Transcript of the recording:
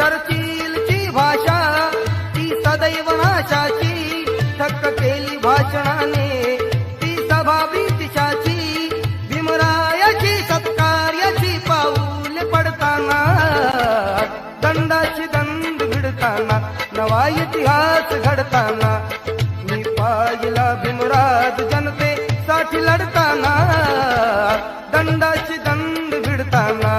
चर्चिलची भाषा ती सदैव नाशाची, थक्क केली भाषणाने ती सभा ब्रिटिशाची. भीमरायाची सत्कार्याची पाऊल पडताना, दंडाची दंड भिडताना, नवा इतिहास घडताना. मी पाहिला भीमराज जनतेसाठी लढताना, दंडाची दंड भिडताना.